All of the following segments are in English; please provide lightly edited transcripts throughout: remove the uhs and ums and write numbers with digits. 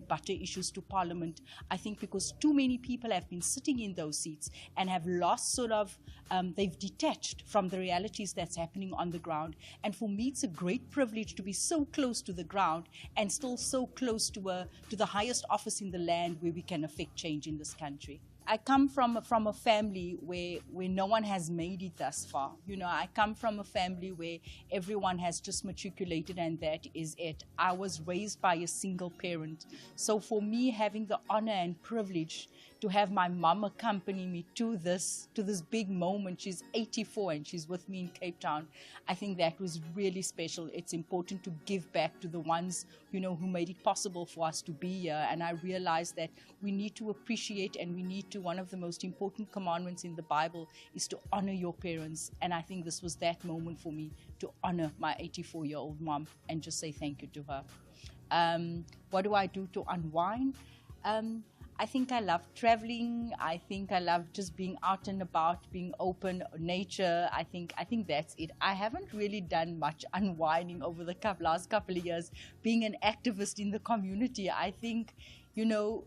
and butter issues to Parliament. I think because too many people have been sitting in those seats and have lost sort of, they've detached from the realities that's happening on the ground. And for me, it's a great privilege to be so close to the ground and still so close to the highest office in the land where we can affect change in this country. I come from a family where no one has made it thus far. You know, I come from a family where everyone has just matriculated and that is it. I was raised by a single parent. So for me, having the honor and privilege to have my mom accompany me to this big moment. She's 84 and she's with me in Cape Town. I think that was really special. It's important to give back to the ones, you know, who made it possible for us to be here. And I realized that we need to appreciate and we need to, one of the most important commandments in the Bible is to honor your parents. And I think this was that moment for me to honor my 84-year-old mom and just say thank you to her. What do I do to unwind? I think I love traveling. I think I love just being out and about, being open, nature. I think that's it. I haven't really done much unwinding over the last couple of years. Being an activist in the community, I think, you know,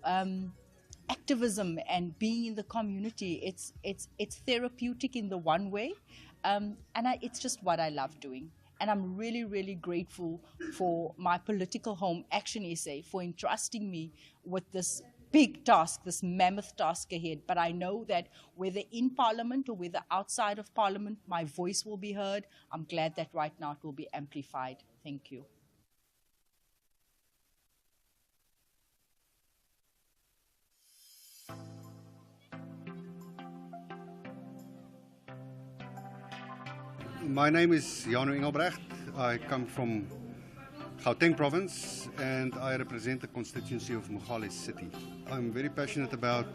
activism and being in the community, it's therapeutic in the one way, and it's just what I love doing. And I'm really, really grateful for my political home, Action SA, for entrusting me with this big task, this mammoth task ahead. But I know that whether in Parliament or whether outside of Parliament, my voice will be heard. I'm glad that right now it will be amplified. Thank you. My name is Jano Engelbrecht. I come from Gauteng province and I represent the constituency of Mogale City. I'm very passionate about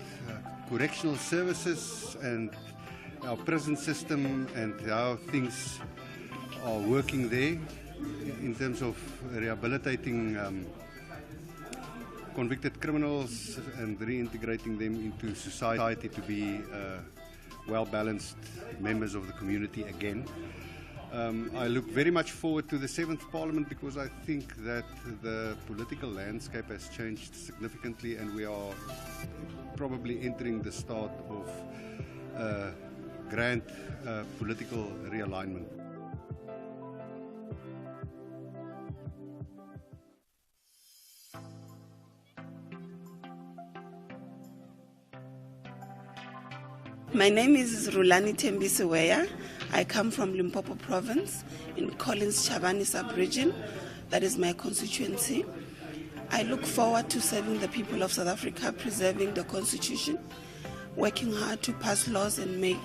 correctional services and our prison system and how things are working there in terms of rehabilitating convicted criminals and reintegrating them into society to be well-balanced members of the community again. I look very much forward to the 7th Parliament because I think that the political landscape has changed significantly and we are probably entering the start of grand political realignment. My name is Rulani Tembisiweya. I come from Limpopo province in Collins Chabani sub-region. That is my constituency. I look forward to serving the people of South Africa, preserving the constitution, working hard to pass laws and make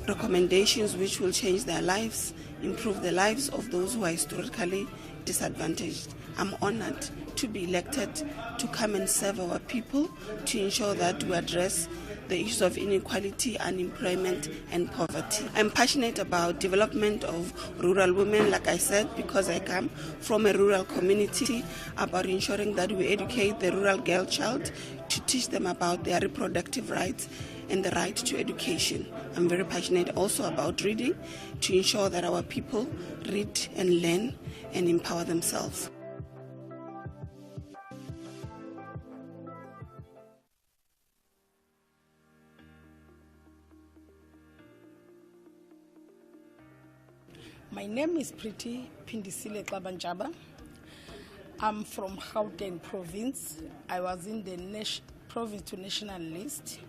recommendations which will change their lives, improve the lives of those who are historically disadvantaged. I'm honored to be elected to come and serve our people to ensure that we address the issues of inequality, unemployment and poverty. I'm passionate about development of rural women, like I said, because I come from a rural community, about ensuring that we educate the rural girl child to teach them about their reproductive rights and the right to education. I'm very passionate also about reading to ensure that our people read and learn and empower themselves. My name is Pretty Pindisile Klabanjaba. I'm from Gauteng province. I was in the province to national list.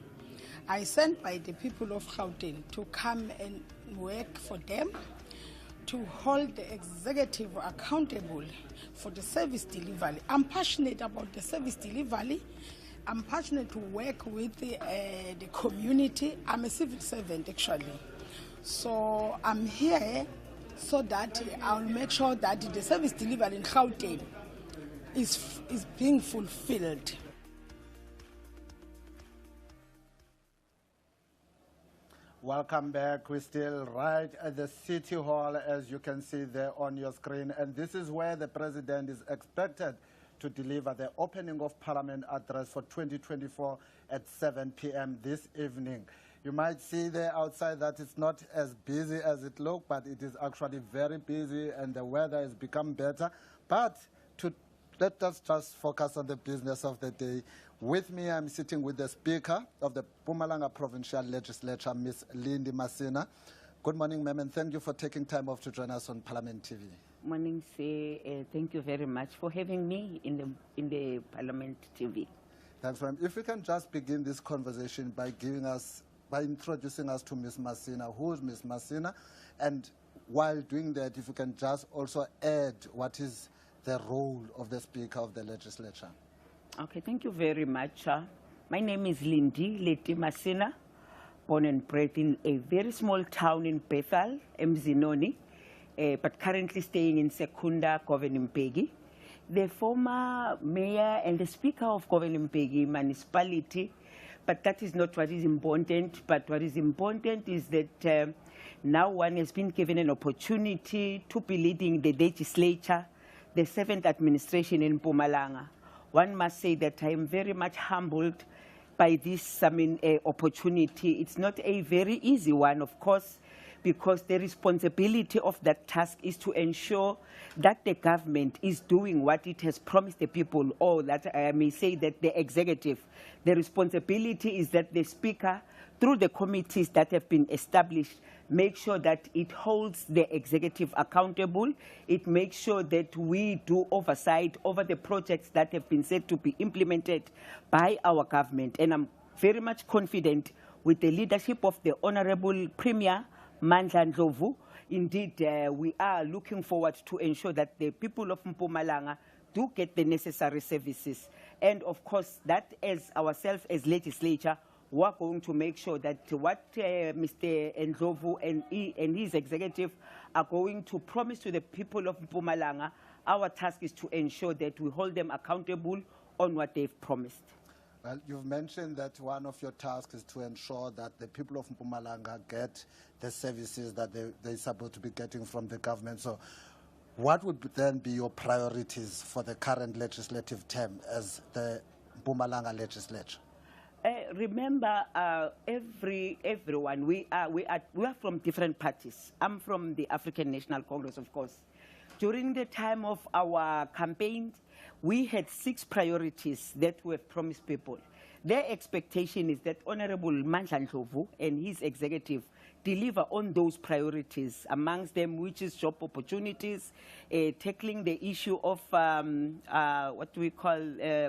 I sent by the people of Gauteng to come and work for them, to hold the executive accountable for the service delivery. I'm passionate about the service delivery. I'm passionate to work with the community. I'm a civil servant actually. So I'm here so that I'll make sure that the service delivery in Gauteng is being fulfilled. Welcome back. We're still right at the City Hall, as you can see there on your screen. And this is where the President is expected to deliver the opening of Parliament address for 2024 at 7 p.m. this evening. You might see there outside that it's not as busy as it looks, but it is actually very busy and the weather has become better. But to let us just focus on the business of the day. With me, I'm sitting with the Speaker of the Mpumalanga Provincial Legislature, Ms. Lindy Masina. Good morning, ma'am, and thank you for taking time off to join us on Parliament TV. Morning, sir. Thank you very much for having me in the Parliament TV. Thanks, ma'am. If we can just begin this conversation by introducing us to Ms. Masina. Who is Ms. Masina? And while doing that, if you can just also add what is the role of the Speaker of the Legislature. Okay, thank you very much. My name is Lindy Masina, born and bred in a very small town in Bethel, Mzinoni, but currently staying in Secunda, Governimpegi. The former mayor and the Speaker of Governimpegi municipality, but that is not what is important. But what is important is that now one has been given an opportunity to be leading the legislature, the 7th administration in Mpumalanga. One must say that I am very much humbled by this opportunity. It's not a very easy one, of course, because the responsibility of that task is to ensure that the government is doing what it has promised the people, or that I may say that the executive. The responsibility is that the Speaker, through the committees that have been established, make sure that it holds the executive accountable. It makes sure that we do oversight over the projects that have been said to be implemented by our government. And I'm very much confident with the leadership of the Honorable Premier, Mandla Ndlovu. Indeed, we are looking forward to ensure that the people of Mpumalanga do get the necessary services. And of course, that as ourselves as legislature, we're going to make sure that what Mr. Ndlovu and his executive are going to promise to the people of Mpumalanga, our task is to ensure that we hold them accountable on what they've promised. Well, you've mentioned that one of your tasks is to ensure that the people of Mpumalanga get the services that they're supposed to be getting from the government. So what would then be your priorities for the current legislative term as the Mpumalanga legislature? Remember, everyone, we are from different parties. I'm from the African National Congress, of course. During the time of our campaign, we had 6 priorities that we have promised people. Their expectation is that Honorable Mandla Ndlovu and his executive deliver on those priorities, amongst them which is job opportunities, tackling the issue of what we call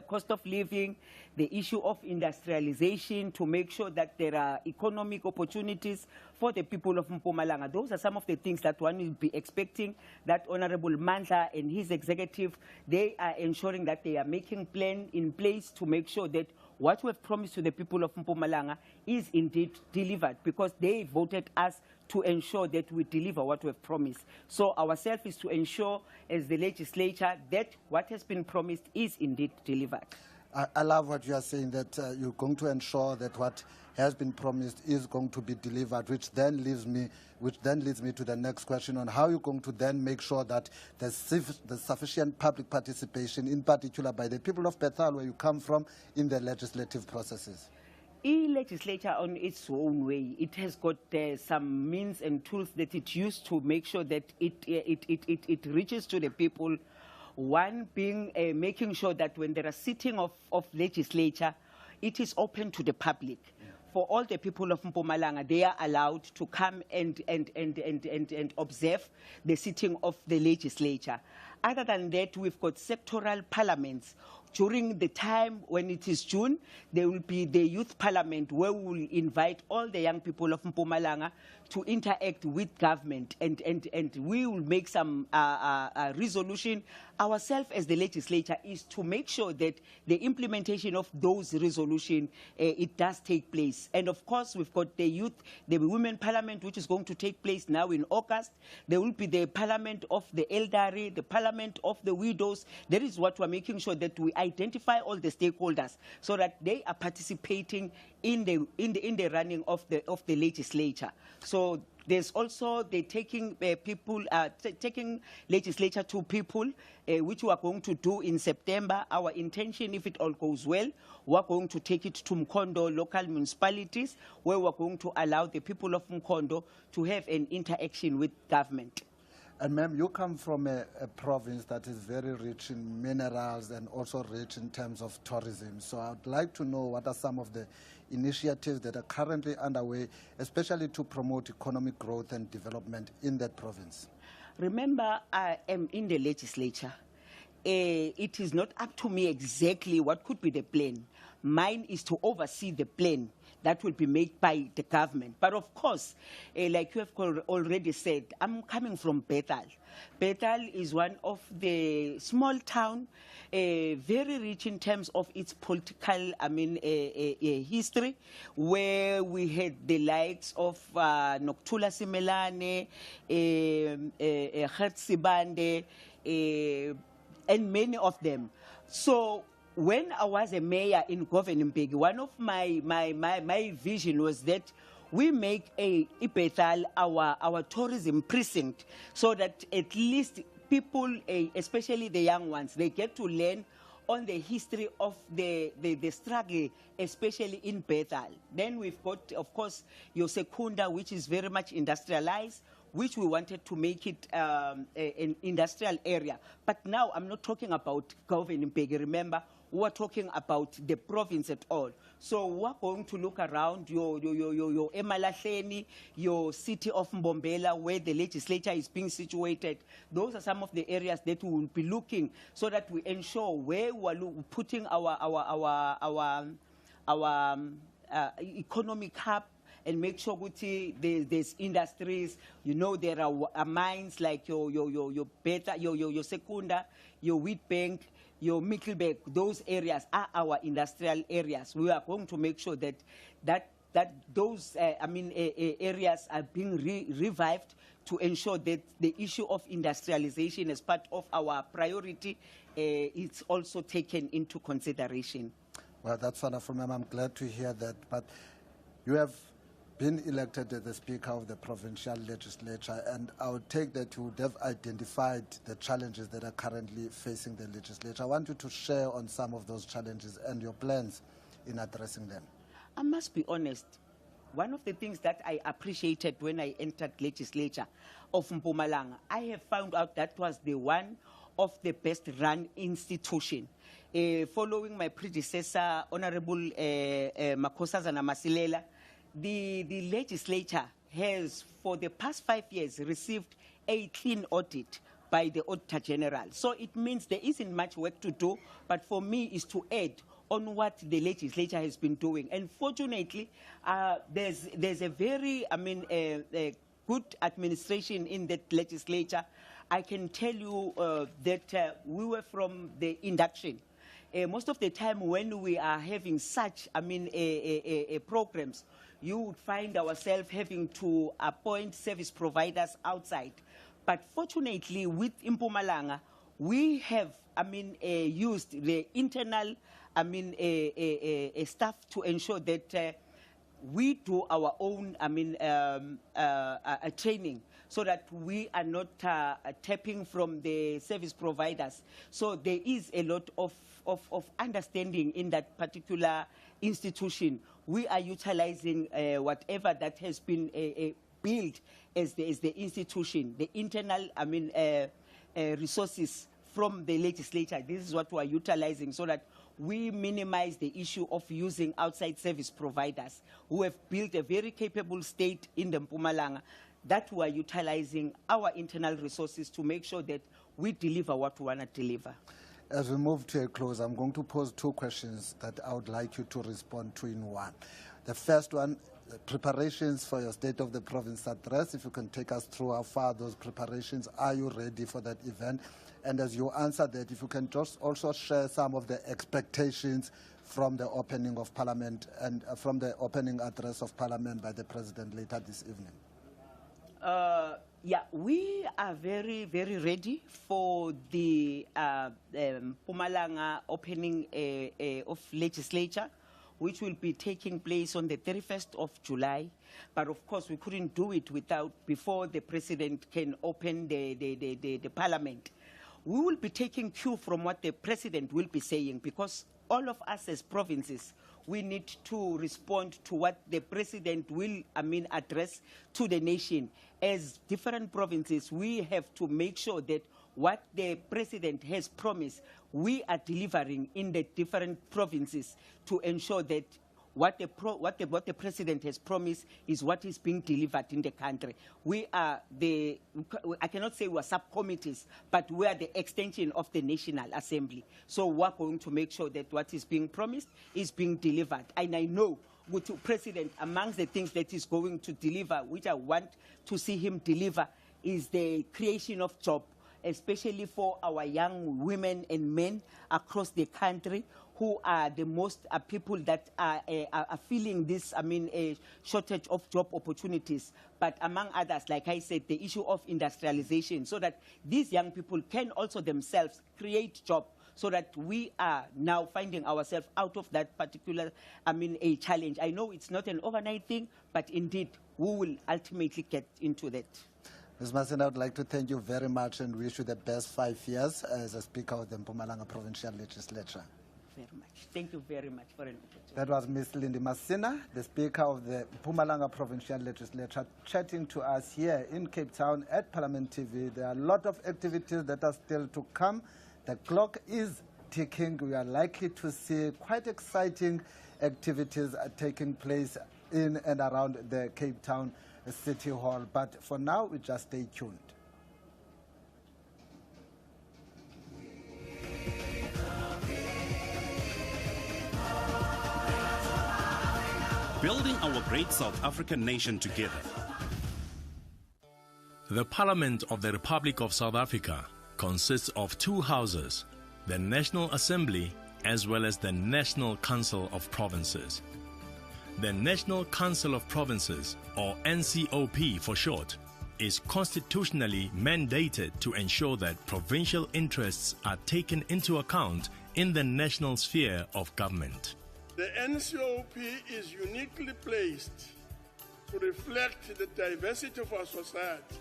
cost of living, the issue of industrialization, to make sure that there are economic opportunities for the people of Mpumalanga. Those are some of the things that one will be expecting that Honorable Mandla and his executive, they are ensuring that they are making plan in place to make sure that what we have promised to the people of Mpumalanga is indeed delivered, because they voted us to ensure that we deliver what we have promised. So ourselves is to ensure as the legislature that what has been promised is indeed delivered. I love what you are saying, that you're going to ensure that what has been promised is going to be delivered, which then leads me to the next question on how you're going to then make sure that there's sufficient public participation, in particular by the people of Bethel, where you come from, in the legislative processes. E-legislature on its own way, it has got some means and tools that it used to make sure that it reaches to the people. One being making sure that when there are sitting of legislature, it is open to the public. Yeah. For all the people of Mpumalanga, they are allowed to come and observe the sitting of the legislature. Other than that, we've got sectoral parliaments. During the time when it is June, there will be the youth parliament, where we will invite all the young people of Mpumalanga to interact with government, and we will make some resolution. Ourselves as the legislature is to make sure that the implementation of those resolutions, it does take place. And of course, we've got the women parliament, which is going to take place now in August. There will be the parliament of the elderly, the parliament of the widows. That is what we're making sure that we identify all the stakeholders so that they are participating in the running of the legislature. So there's also the taking legislature to people, which we are going to do in September. Our intention, if it all goes well, we're going to take it to Mkondo local municipalities, where we're going to allow the people of Mkondo to have an interaction with government. And ma'am, you come from a province that is very rich in minerals and also rich in terms of tourism. So I'd like to know what are some of the initiatives that are currently underway, especially to promote economic growth and development in that province. Remember, I am in the legislature. It is not up to me exactly what could be the plan. Mine is to oversee the plan that will be made by the government. But of course, like you have already said, I'm coming from Bethel. Bethel is one of the small town, very rich in terms of its political, history, where we had the likes of Nokuthula Simelane, Gert Sibande, and many of them. So when I was a mayor in Governor, one of my vision was that we make Bethel our tourism precinct, so that at least people, especially the young ones, they get to learn on the history of the struggle, especially in Bethel. Then we've got, of course, your Secunda, which is very much industrialized, which we wanted to make it an industrial area. But now I'm not talking about Governor. Remember, we're talking about the province at all. So we're going to look around your Emalahleni, your city of Mbombela, where the legislature is being situated. Those are some of the areas that we will be looking, so that we ensure where we're putting our economic hub, and make sure there's industries. There are mines like your Beta, your Secunda, your Wheat Bank, your Mikkelberg. Those areas are our industrial areas. We are going to make sure that those areas are being revived, to ensure that the issue of industrialization as part of our priority is also taken into consideration. Well, that's wonderful, ma'am. I'm glad to hear that. But you have been elected as the Speaker of the Provincial Legislature, and I would take that you would have identified the challenges that are currently facing the legislature. I want you to share on some of those challenges and your plans in addressing them. I must be honest. One of the things that I appreciated when I entered legislature of Mpumalanga, I have found out that was the one of the best run institution. Following my predecessor, Honorable Makosazana Masilela, the legislature has, for the past 5 years, received a clean audit by the Auditor General. So it means there isn't much work to do, but for me is to add on what the legislature has been doing. And fortunately, there's a very, good administration in that legislature. I can tell you that we were from the induction. Most of the time when we are having such, programs, you would find ourselves having to appoint service providers outside. But fortunately, with Mpumalanga, we have, used the internal, staff to ensure that we do our own, training, so that we are not tapping from the service providers. So there is a lot of understanding in that particular institution. We are utilizing whatever that has been built as the institution, the internal, resources from the legislature. This is what we are utilizing, so that we minimize the issue of using outside service providers who have built a very capable state in the Mpumalanga, that we are utilizing our internal resources to make sure that we deliver what we want to deliver. As we move to a close, I'm going to pose two questions that I would like you to respond to in one. The first one, the preparations for your State of the Province address. If you can take us through how far those preparations, are you ready for that event? And as you answer that, if you can just also share some of the expectations from the opening of Parliament and from the opening address of Parliament by the President later this evening. Yeah, we are very, very ready for the Mpumalanga opening of legislature, which will be taking place on the 31st of July. But of course, we couldn't do it before the President can open the Parliament. We will be taking cue from what the President will be saying, because all of us as provinces, we need to respond to what the president will, address to the nation. As different provinces, we have to make sure that what the president has promised, we are delivering in the different provinces to ensure that what the president has promised is what is being delivered in the country. We are I cannot say we're subcommittees, but we are the extension of the National Assembly. So we're going to make sure that what is being promised is being delivered. And I know with the president, amongst the things that he's going to deliver, which I want to see him deliver, is the creation of jobs, especially for our young women and men across the country, who are the most people that are feeling this, a shortage of job opportunities. But among others, like I said, the issue of industrialization, so that these young people can also themselves create jobs, so that we are now finding ourselves out of that particular, a challenge. I know it's not an overnight thing, but indeed, we will ultimately get into that. Ms. Masina, I would like to thank you very much and wish you the best 5 years as a Speaker of the Mpumalanga Provincial Legislature. Very much. Thank you very much for an opportunity. That was Ms. Lindy Masina, the Speaker of the Mpumalanga Provincial Legislature, chatting to us here in Cape Town at Parliament TV. There are a lot of activities that are still to come. The clock is ticking. We are likely to see quite exciting activities taking place in and around the Cape Town City Hall. But for now, we just stay tuned. Building our great South African nation together. The Parliament of the Republic of South Africa consists of two houses, the National Assembly as well as the National Council of Provinces. The National Council of Provinces, or NCOP for short, is constitutionally mandated to ensure that provincial interests are taken into account in the national sphere of government. The NCOP is uniquely placed to reflect the diversity of our society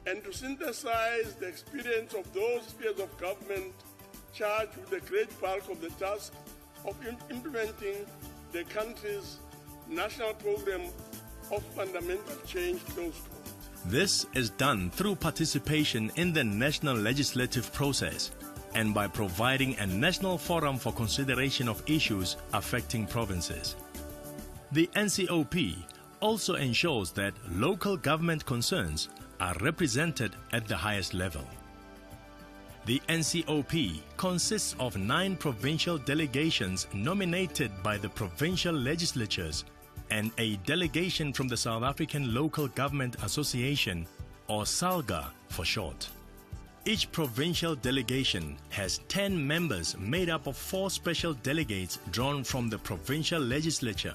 and to synthesize the experience of those spheres of government charged with the great bulk of the task of implementing the country's national program of fundamental change, close quote. This is done through participation in the national legislative process and by providing a national forum for consideration of issues affecting provinces. The NCOP also ensures that local government concerns are represented at the highest level. The NCOP consists of 9 provincial delegations nominated by the provincial legislatures and a delegation from the South African Local Government Association, or SALGA for short. Each provincial delegation has 10 members made up of 4 special delegates drawn from the provincial legislature,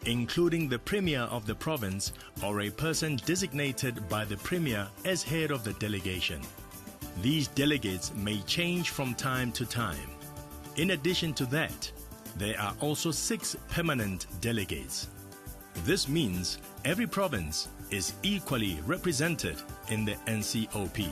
including the Premier of the province or a person designated by the Premier as head of the delegation. These delegates may change from time to time. In addition to that, there are also 6 permanent delegates. This means every province is equally represented in the NCOP.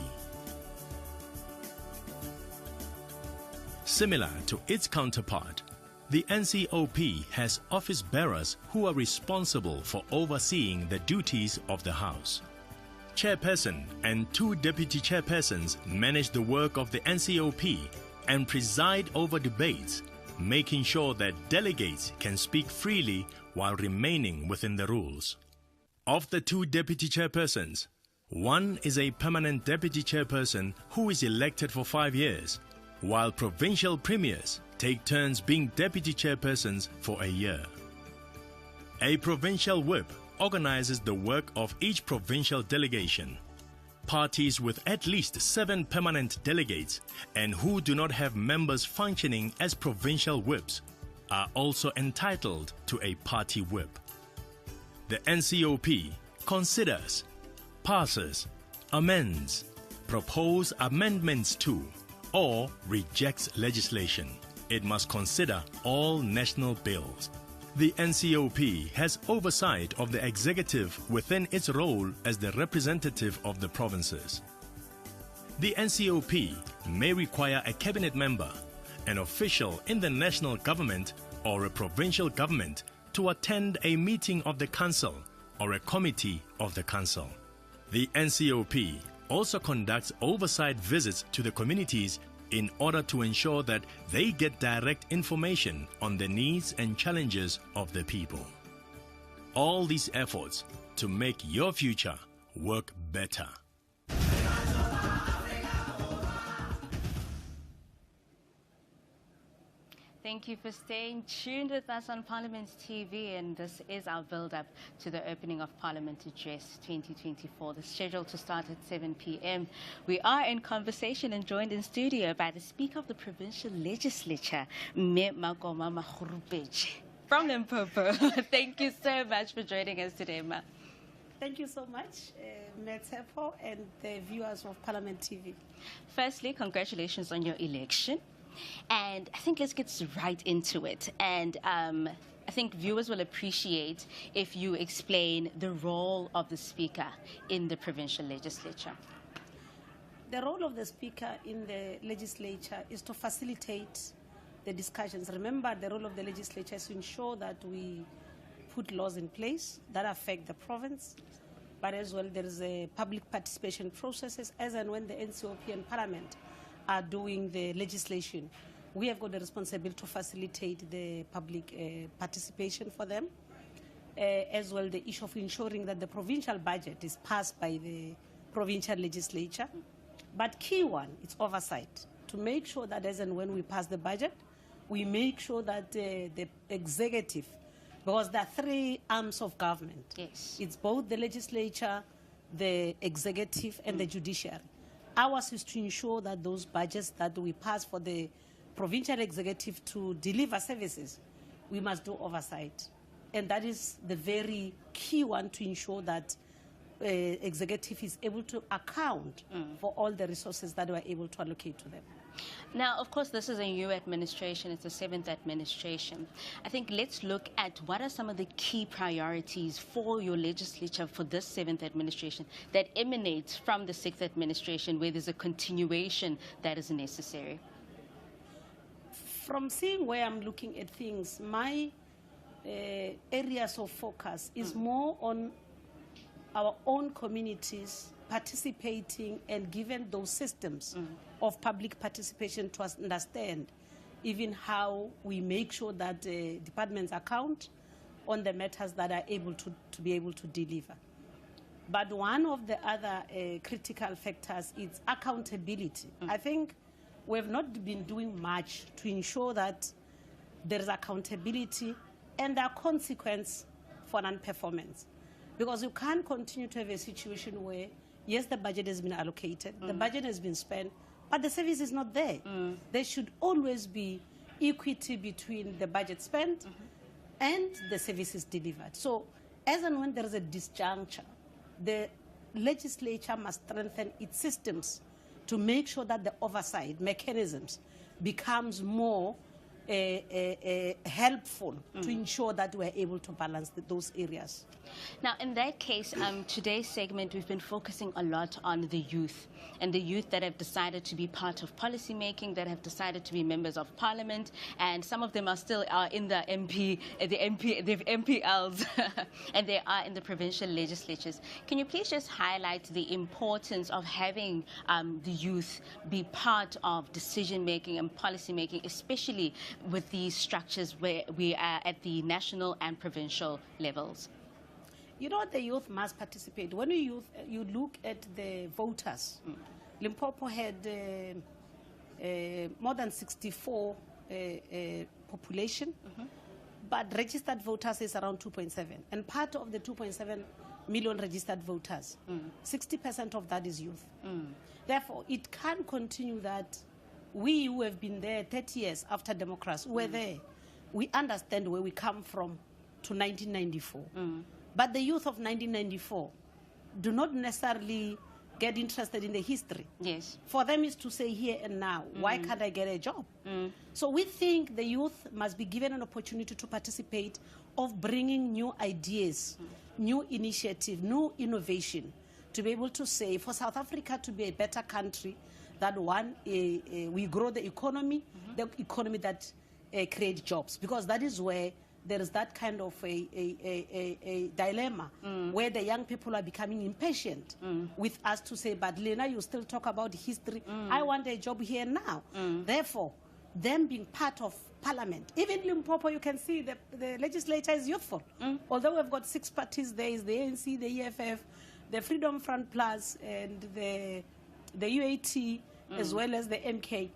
Similar to its counterpart, the NCOP has office bearers who are responsible for overseeing the duties of the House. Chairperson and 2 deputy chairpersons manage the work of the NCOP and preside over debates, making sure that delegates can speak freely while remaining within the rules. Of the 2 deputy chairpersons, one is a permanent deputy chairperson who is elected for 5 years, while provincial premiers take turns being deputy chairpersons for a year. A provincial whip organizes the work of each provincial delegation. Parties with at least 7 permanent delegates and who do not have members functioning as provincial whips are also entitled to a party whip. The NCOP considers, passes, amends, proposes amendments to, or rejects legislation. It must consider all national bills. The NCOP has oversight of the executive within its role as the representative of the provinces. The NCOP may require a cabinet member, an official in the national government, or a provincial government to attend a meeting of the council or a committee of the council. The NCOP also conducts oversight visits to the communities in order to ensure that they get direct information on the needs and challenges of the people. All these efforts to make your future work better. Thank you for staying tuned with us on Parliament TV, and this is our build-up to the opening of Parliament Address 2024. The schedule to start at 7 p.m. We are in conversation and joined in studio by the Speaker of the Provincial Legislature, Me Makoma Mahurupeji, from Limpopo. Thank you so much for joining us today, Ma. Thank you so much, Metsepo and the viewers of Parliament TV. Firstly, congratulations on your election. And I think let's get right into it. And I think viewers will appreciate if you explain the role of the Speaker in the provincial legislature. The role of the Speaker in the legislature is to facilitate the discussions. Remember, the role of the legislature is to ensure that we put laws in place that affect the province, but as well there is a public participation processes as and when the NCOP and Parliament are doing the legislation. We have got the responsibility to facilitate the public participation for them, as well the issue of ensuring that the provincial budget is passed by the provincial legislature. But key one, it's oversight, to make sure that as and when we pass the budget, we make sure that the executive, because there are three arms of government. Yes. It's both the legislature, the executive, and the judiciary. Ours is to ensure that those budgets that we pass for the provincial executive to deliver services, we must do oversight. And that is the very key one, to ensure that executive is able to account for all the resources that we are able to allocate to them. Now, of course, this is a new administration. It's the 7th administration. I think let's look at what are some of the key priorities for your legislature for this 7th administration that emanates from the 6th administration, where there's a continuation that is necessary. From seeing where I'm looking at things, my areas of focus is more on our own communities participating and given those systems of public participation to understand even how we make sure that departments account on the matters that are able to be able to deliver. But one of the other critical factors is accountability. I think we have not been doing much to ensure that there is accountability and there are consequences for non-performance. Because you can't continue to have a situation where, yes, the budget has been allocated, the budget has been spent, but the service is not there. There should always be equity between the budget spent and the services delivered. So as and when there is a disjuncture, the legislature must strengthen its systems to make sure that the oversight mechanisms becomes more helpful to ensure that we're able to balance those areas. Now, in that case, today's segment, we've been focusing a lot on the youth and the youth that have decided to be part of policy making, that have decided to be members of parliament, and some of them are still in the MPLs, and they are in the provincial legislatures. Can you please just highlight the importance of having the youth be part of decision making and policy making, especially with these structures where we are at the national and provincial levels? You know, the youth must participate. When you look at the voters, Limpopo had more than 64 population, but registered voters is around 2.7. And part of the 2.7 million registered voters, 60% of that is youth. Therefore, it can't continue that we who have been there 30 years after democracy, we're there. We understand where we come from to 1994. But the youth of 1994 do not necessarily get interested in the history. Yes. For them is to say here and now, why can't I get a job? So we think the youth must be given an opportunity to participate of bringing new ideas, new initiative, new innovation, to be able to say for South Africa to be a better country, that one, we grow the economy that create jobs, because that is where there is that kind of a dilemma where the young people are becoming impatient with us to say, but Lena, you still talk about history. I want a job here now. Therefore, them being part of parliament, even Limpopo, you can see the legislature is youthful. Although we've got 6 parties, there is the ANC, the EFF, the Freedom Front Plus, and the UAT, as well as the MK.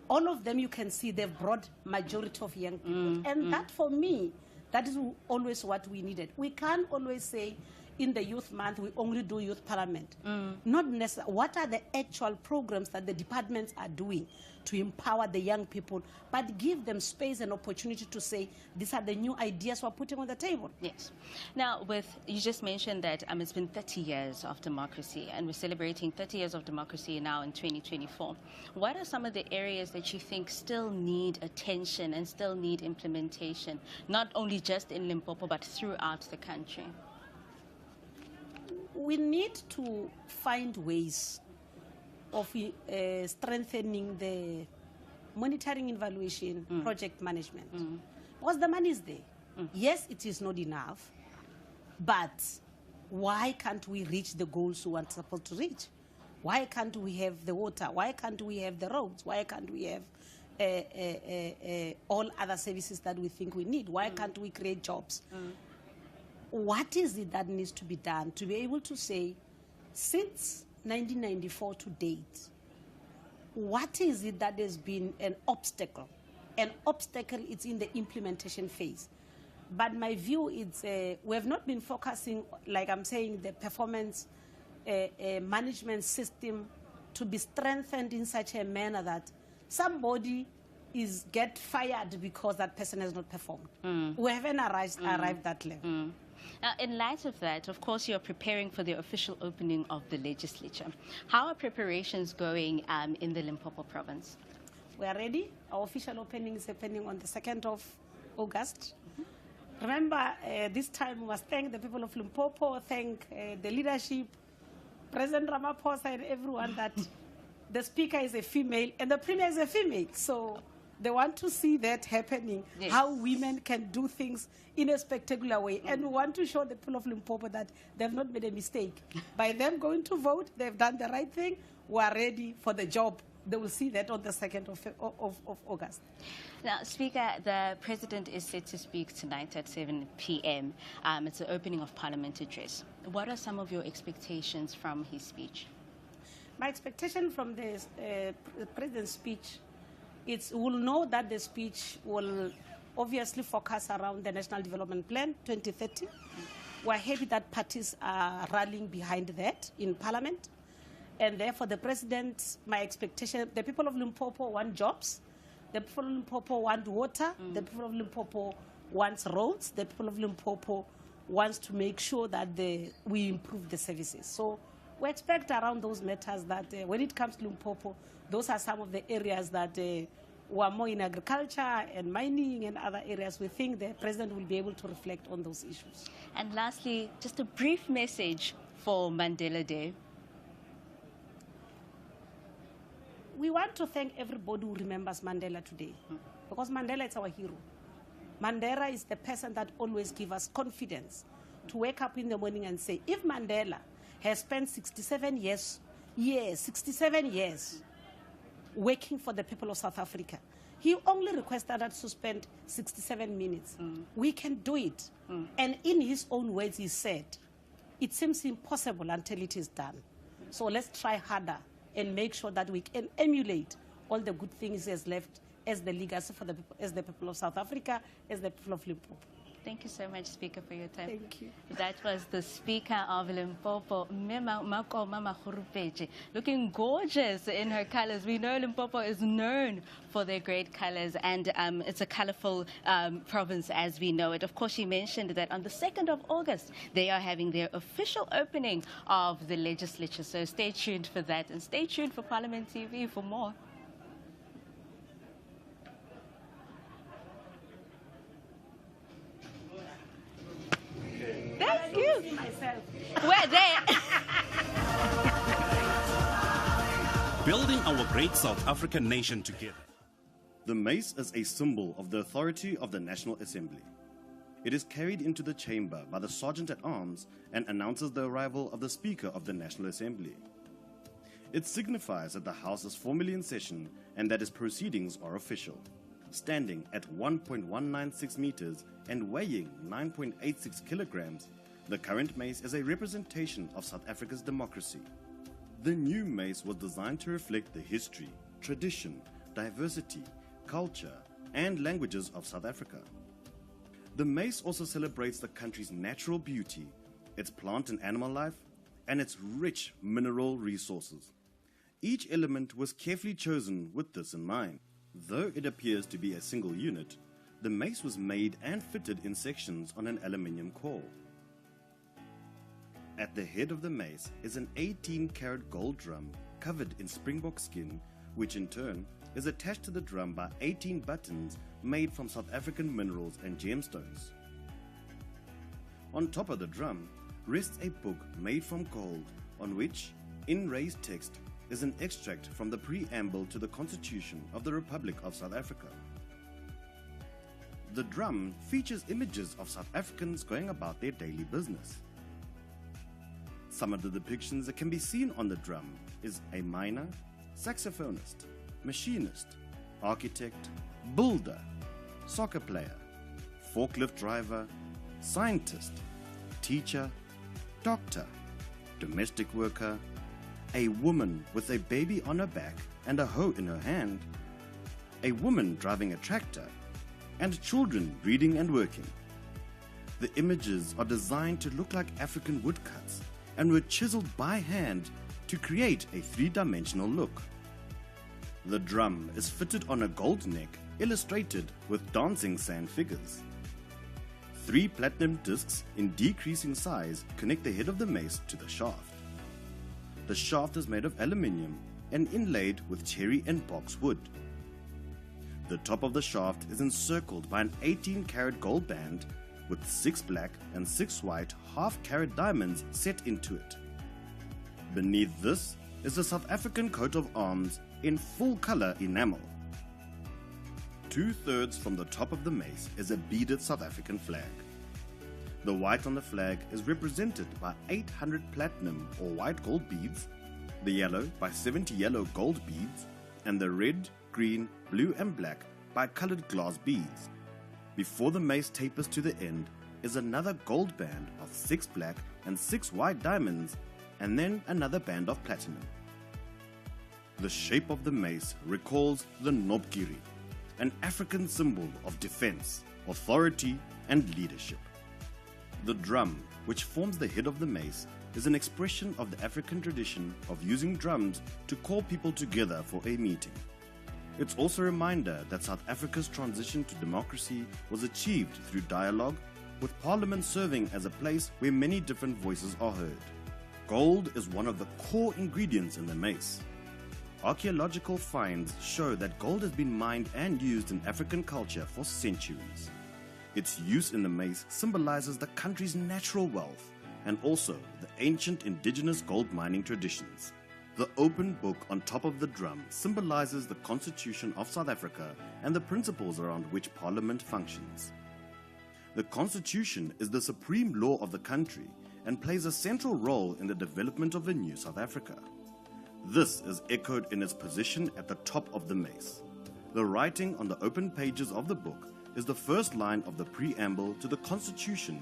All of them, you can see they've brought majority of young people. And that, for me, that is always what we needed. We can't always say, in the Youth Month, we only do youth parliament. Not necessarily. What are the actual programs that the departments are doing to empower the young people, but give them space and opportunity to say, these are the new ideas we're putting on the table? Yes. Now, you just mentioned that it's been 30 years of democracy, and we're celebrating 30 years of democracy now in 2024. What are some of the areas that you think still need attention and still need implementation, not only just in Limpopo, but throughout the country? We need to find ways of strengthening the monitoring, evaluation, project management. Because the money is there. Yes, it is not enough, but why can't we reach the goals we are supposed to reach? Why can't we have the water? Why can't we have the roads? Why can't we have all other services that we think we need? Why can't we create jobs? What is it that needs to be done to be able to say, since 1994 to date, what is it that has been an obstacle? An obstacle is in the implementation phase. But my view is we have not been focusing, like I'm saying, the performance management system to be strengthened in such a manner that somebody get fired because that person has not performed. We haven't arrived that level. Now, in light of that, of course, you're preparing for the official opening of the legislature. How are preparations going in the Limpopo province? We are ready. Our official opening is happening on the 2nd of August. Remember, this time we must thank the people of Limpopo, thank the leadership, President Ramaphosa, and everyone that the speaker is a female and the premier is a female. So they want to see that happening, how women can do things in a spectacular way. And we want to show the people of Limpopo that they've not made a mistake. By them going to vote, they've done the right thing. We are ready for the job. They will see that on the 2nd of August. Now, Speaker, the President is set to speak tonight at 7 p.m. It's the opening of Parliament address. What are some of your expectations from his speech? My expectation from the President's speech, we'll know that the speech will obviously focus around the National Development Plan 2030. We're happy that parties are rallying behind that in Parliament. And therefore, the President, my expectation, the people of Limpopo want jobs. The people of Limpopo want water. The people of Limpopo want roads. The people of Limpopo wants to make sure that we improve the services. So we expect around those matters that when it comes to Limpopo, those are some of the areas that were more in agriculture and mining and other areas. We think the President will be able to reflect on those issues. And lastly, just a brief message for Mandela Day. We want to thank everybody who remembers Mandela today, because Mandela is our hero. Mandela is the person that always gives us confidence to wake up in the morning and say, if Mandela has spent 67 years working for the people of South Africa, he only requested us to spend 67 minutes. We can do it. And in his own words, he said, it seems impossible until it is done. So let's try harder and make sure that we can emulate all the good things he has left as the legacy for the people, as the people of South Africa, as the people of Limpopo. Thank you so much, Speaker, for your time. Thank you. That was the Speaker of Limpopo, Mama Khurupeche, looking gorgeous in her colors. We know Limpopo is known for their great colors, and it's a colorful province as we know it. Of course, she mentioned that on the 2nd of August, they are having their official opening of the legislature. So stay tuned for that, and stay tuned for Parliament TV for more. Thank you. We're there. Building our great South African nation together. The mace is a symbol of the authority of the National Assembly. It is carried into the chamber by the Sergeant-at-Arms and announces the arrival of the Speaker of the National Assembly. It signifies that the House is formally in session and that its proceedings are official. Standing at 1.196 meters and weighing 9.86 kilograms, the current mace is a representation of South Africa's democracy. The new mace was designed to reflect the history, tradition, diversity, culture, and languages of South Africa. The mace also celebrates the country's natural beauty, its plant and animal life, and its rich mineral resources. Each element was carefully chosen with this in mind. Though it appears to be a single unit, the mace was made and fitted in sections on an aluminium core. At the head of the mace is an 18-karat gold drum covered in springbok skin, which in turn is attached to the drum by 18 buttons made from South African minerals and gemstones. On top of the drum rests a book made from gold on which, in raised text, is an extract from the preamble to the Constitution of the Republic of South Africa. The drum features images of South Africans going about their daily business. Some of the depictions that can be seen on the drum is a miner, saxophonist, machinist, architect, builder, soccer player, forklift driver, scientist, teacher, doctor, domestic worker, a woman with a baby on her back and a hoe in her hand, a woman driving a tractor, and children reading and working. The images are designed to look like African woodcuts and were chiseled by hand to create a three-dimensional look. The drum is fitted on a gold neck illustrated with dancing sand figures. 3 platinum discs in decreasing size connect the head of the mace to the shaft. The shaft is made of aluminium and inlaid with cherry and box wood. The top of the shaft is encircled by an 18-karat gold band with 6 black and 6 white half-carat diamonds set into it. Beneath this is the South African coat of arms in full-color enamel. 2/3 from the top of the mace is a beaded South African flag. The white on the flag is represented by 800 platinum or white gold beads, the yellow by 70 yellow gold beads, and the red, green, blue and black by colored glass beads. Before the mace tapers to the end is another gold band of 6 black and 6 white diamonds, and then another band of platinum. The shape of the mace recalls the Nobgiri, an African symbol of defense, authority, and leadership. The drum, which forms the head of the mace, is an expression of the African tradition of using drums to call people together for a meeting. It's also a reminder that South Africa's transition to democracy was achieved through dialogue, with Parliament serving as a place where many different voices are heard. Gold is one of the core ingredients in the mace. Archaeological finds show that gold has been mined and used in African culture for centuries. Its use in the mace symbolizes the country's natural wealth and also the ancient indigenous gold mining traditions. The open book on top of the drum symbolizes the Constitution of South Africa and the principles around which Parliament functions. The Constitution is the supreme law of the country and plays a central role in the development of a new South Africa. This is echoed in its position at the top of the mace. The writing on the open pages of the book is the first line of the preamble to the Constitution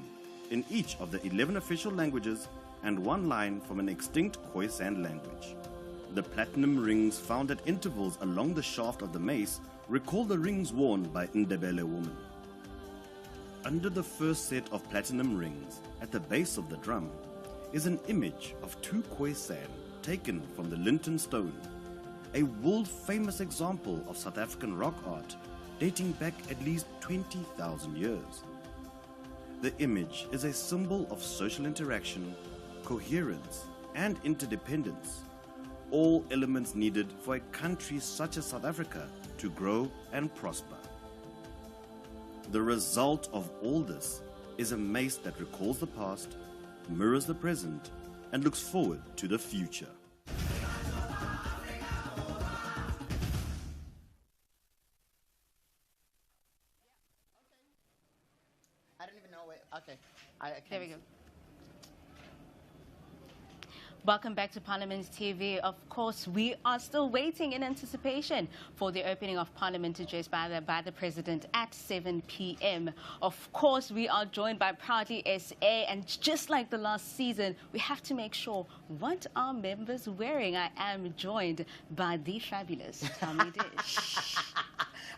in each of the 11 official languages and 1 line from an extinct Khoisan language. The platinum rings found at intervals along the shaft of the mace recall the rings worn by Ndebele women. Under the first set of platinum rings, at the base of the drum, is an image of 2 Khoisan taken from the Linton Stone, a world-famous example of South African rock art dating back at least 20,000 years. The image is a symbol of social interaction, coherence, and interdependence, all elements needed for a country such as South Africa to grow and prosper. The result of all this is a mace that recalls the past, mirrors the present, and looks forward to the future. don't even know where. Okay. There we go. Welcome back to Parliament TV. Of course, we are still waiting in anticipation for the opening of Parliament address by the President at 7 p.m. Of course, we are joined by Proudly SA, and just like the last season, we have to make sure what are members wearing. I am joined by the fabulous Tommy Dish.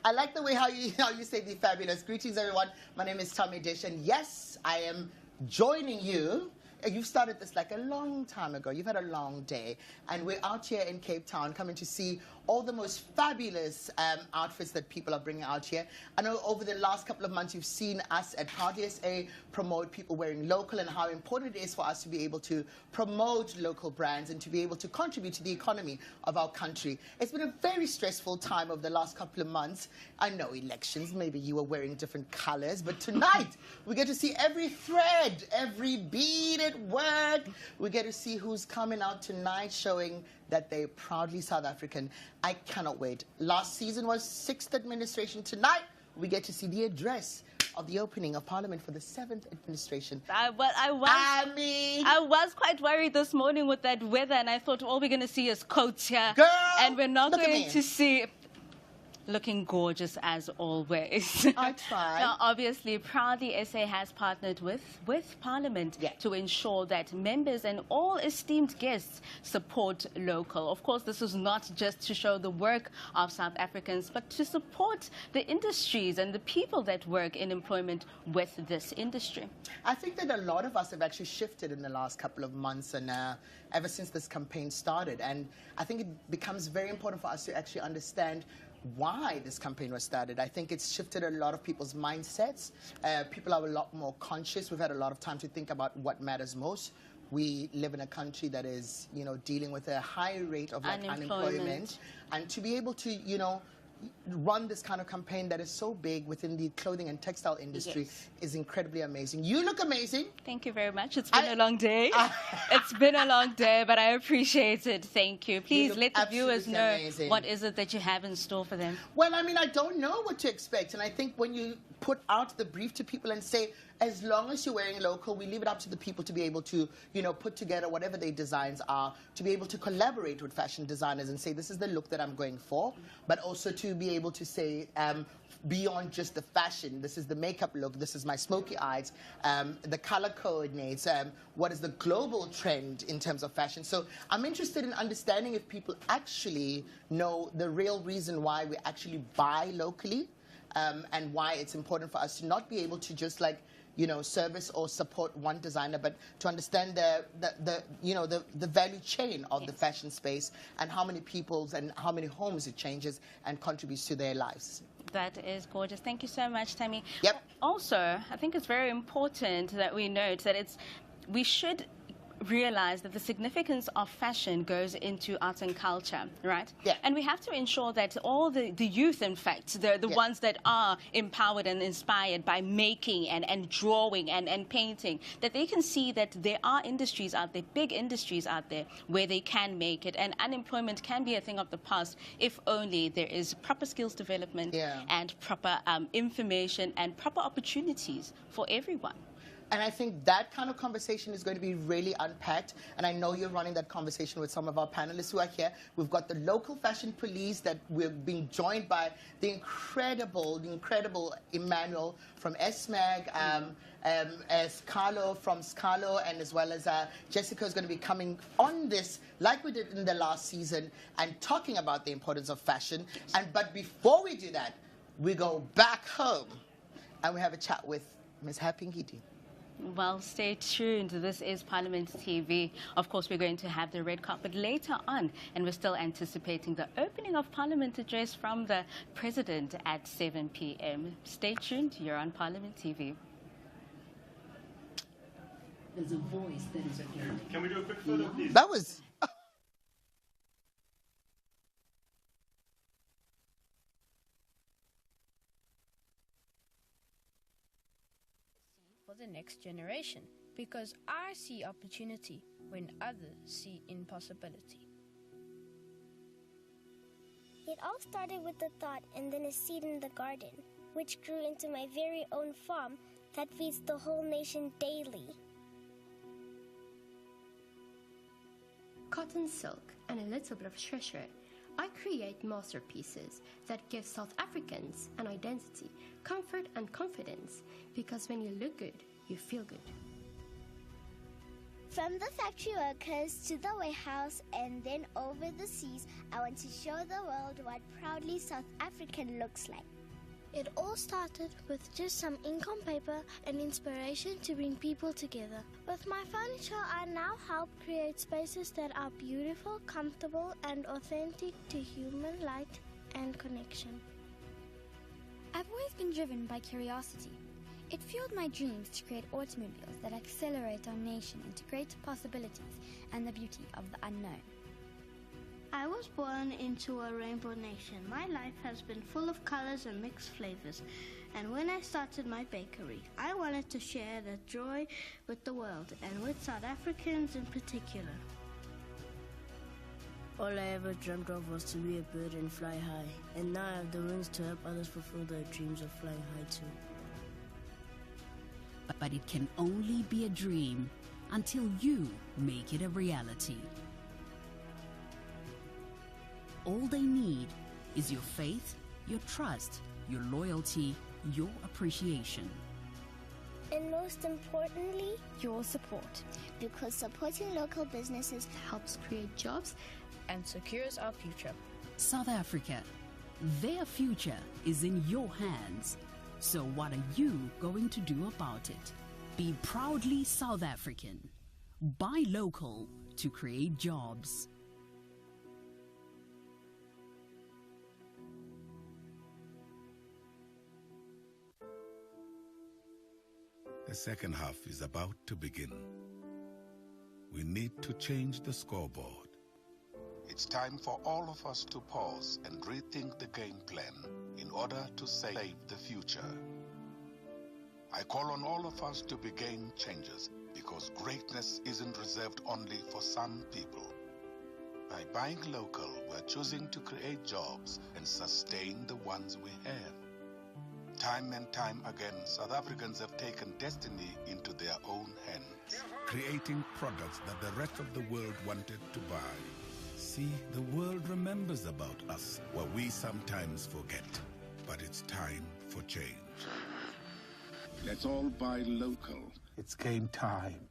I like the way how you say the fabulous. Greetings, everyone. My name is Tommy Dish, and yes, I am joining you. You started this like a long time ago. You've had a long day. And we're out here in Cape Town coming to see all the most fabulous outfits that people are bringing out here. I know over the last couple of months you've seen us at Proudly SA promote people wearing local and how important it is for us to be able to promote local brands and to be able to contribute to the economy of our country. It's been a very stressful time over the last couple of months. I know elections, maybe you were wearing different colors, but tonight we get to see every thread, every bead at work. We get to see who's coming out tonight showing that they're proudly South African. I cannot wait. Last season was 6th administration. Tonight, we get to see the address of the opening of Parliament for the 7th administration. I was quite worried this morning with that weather, and I thought all we're going to see is coats here. Girl, and we're not going to see... Looking gorgeous as always. I tried. Now, obviously, Proudly SA has partnered with Parliament to ensure that members and all esteemed guests support local. Of course, this is not just to show the work of South Africans, but to support the industries and the people that work in employment with this industry. I think that a lot of us have actually shifted in the last couple of months and ever since this campaign started. And I think it becomes very important for us to actually understand why this campaign was started. I think it's shifted a lot of people's mindsets. People are a lot more conscious. We've had a lot of time to think about what matters most. We live in a country that is, dealing with a high rate of unemployment. And to be able to, run this kind of campaign that is so big within the clothing and textile industry is incredibly amazing. You look amazing. Thank you very much. It's been a long day. It's been a long day, but I appreciate it. Thank you. Please let the viewers know what is it that you have in store for them. Well, I mean, I don't know what to expect. And I think when you put out the brief to people and say, as long as you're wearing local, we leave it up to the people to be able to, put together whatever their designs are, to be able to collaborate with fashion designers and say, this is the look that I'm going for, but also to be able to say, beyond just the fashion, this is the makeup look, this is my smoky eyes, the color coordinates, what is the global trend in terms of fashion. So I'm interested in understanding if people actually know the real reason why we actually buy locally, and why it's important for us to not be able to just service or support one designer, but to understand the value chain of the fashion space and how many people's and how many homes it changes and contributes to their lives. That is gorgeous. Thank you so much, Tammy. Yep. Also, I think it's very important that we note that we should realize that the significance of fashion goes into arts and culture, right? Yeah. And we have to ensure that all the youth, in fact, the ones that are empowered and inspired by making and drawing and painting, that they can see that there are industries out there, big industries out there, where they can make it. And unemployment can be a thing of the past if only there is proper skills development and proper information and proper opportunities for everyone. And I think that kind of conversation is going to be really unpacked. And I know you're running that conversation with some of our panelists who are here. We've got the local fashion police that we're being joined by the incredible Emmanuel from SMAG, as Carlo from Scalo, and as well as Jessica is going to be coming on this like we did in the last season and talking about the importance of fashion. But before we do that, we go back home and we have a chat with Ms. Happy Ngidi. Well, stay tuned. This is Parliament TV. Of course, we're going to have the red carpet later on, and we're still anticipating the opening of Parliament address from the President at 7 p.m. Stay tuned. You're on Parliament TV. There's a voice that is heard. Can we do a quick photo, please? That was... For the next generation, because I see opportunity when others see impossibility. It all started with a thought and then a seed in the garden, which grew into my very own farm that feeds the whole nation daily. Cotton, silk, and a little bit of treasure, I create masterpieces that give South Africans an identity, comfort, and confidence, because when you look good, you feel good. From the factory workers to the warehouse and then over the seas, I want to show the world what proudly South African looks like. It all started with just some ink on paper and inspiration to bring people together. With my furniture, I now help create spaces that are beautiful, comfortable, and authentic to human light and connection. I've always been driven by curiosity. It fueled my dreams to create automobiles that accelerate our nation into greater possibilities and the beauty of the unknown. I was born into a rainbow nation. My life has been full of colors and mixed flavors. And when I started my bakery, I wanted to share that joy with the world and with South Africans in particular. All I ever dreamt of was to be a bird and fly high. And now I have the wings to help others fulfill their dreams of flying high too. But it can only be a dream until you make it a reality. All they need is your faith, your trust, your loyalty, your appreciation. And most importantly, your support. Because supporting local businesses helps create jobs and secures our future. South Africa, their future is in your hands. So what are you going to do about it? Be proudly South African. Buy local to create jobs. The second half is about to begin. We need to change the scoreboard. It's time for all of us to pause and rethink the game plan in order to save the future. I call on all of us to be game changers, because greatness isn't reserved only for some people. By buying local, we're choosing to create jobs and sustain the ones we have. Time and time again, South Africans have taken destiny into their own hands, creating products that the rest of the world wanted to buy. See, the world remembers about us what we sometimes forget, but it's time for change. Let's all buy local. It's game time.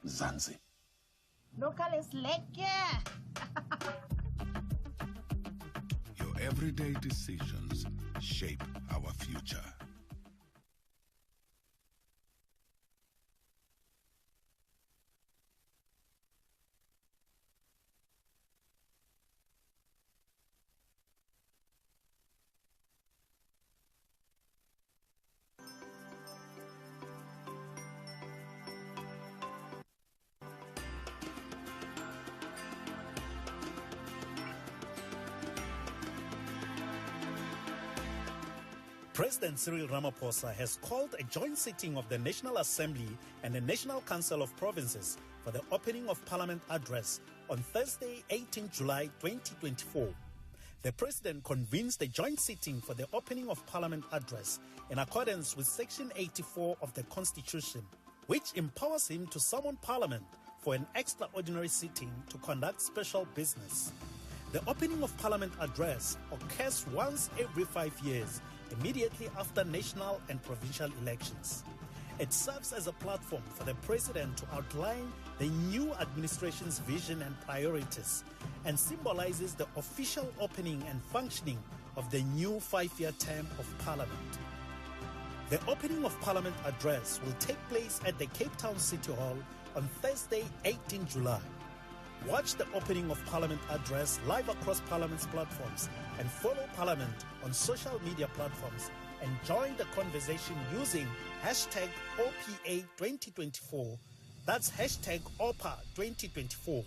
Zanzi. Local is lekker. Your everyday decisions shape our future. President Cyril Ramaphosa has called a joint sitting of the National Assembly and the National Council of Provinces for the opening of Parliament address on Thursday, 18 July 2024. The President convenes the joint sitting for the opening of Parliament address in accordance with Section 84 of the Constitution, which empowers him to summon Parliament for an extraordinary sitting to conduct special business. The opening of Parliament address occurs once every 5 years, immediately after national and provincial elections. It serves as a platform for the President to outline the new administration's vision and priorities, and symbolizes the official opening and functioning of the new 5-year term of Parliament. The opening of Parliament address will take place at the Cape Town City Hall on Thursday, 18 July. Watch the opening of Parliament address live across Parliament's platforms, and follow Parliament on social media platforms, and join the conversation using hashtag OPA 2024. That's hashtag OPA 2024.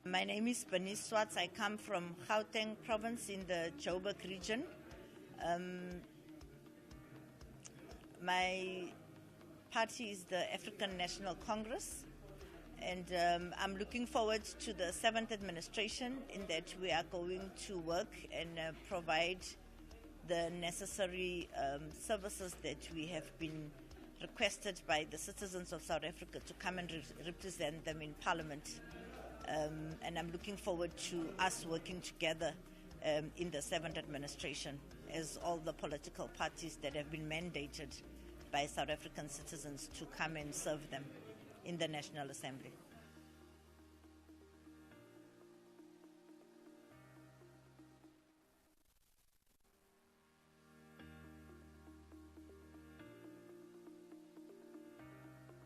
My name is Bernice Swartz. I come from Gauteng province in the Joburg region. My party is the African National Congress, and I'm looking forward to the 7th administration, in that we are going to work and provide the necessary services that we have been requested by the citizens of South Africa to come and represent them in Parliament. And I'm looking forward to us working together in the 7th administration as all the political parties that have been mandated by South African citizens to come and serve them in the National Assembly.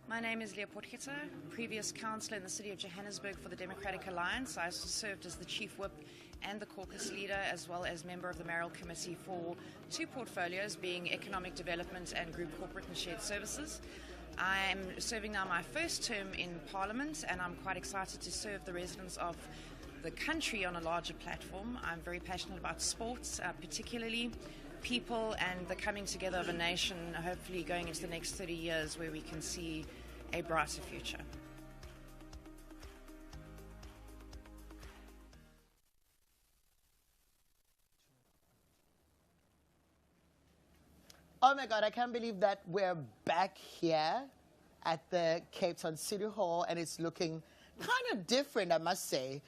My name is Leopold Gitter, previous councillor in the city of Johannesburg for the Democratic Alliance. I also served as the chief whip and the caucus leader, as well as member of the mayoral committee for 2 portfolios, being economic development and group corporate and shared services. I'm serving now my first term in Parliament, and I'm quite excited to serve the residents of the country on a larger platform. I'm very passionate about sports, particularly people and the coming together of a nation, hopefully going into the next 30 years where we can see a brighter future. Oh my God, I can't believe that we're back here at the Cape Town City Hall, and it's looking kind of different, I must say.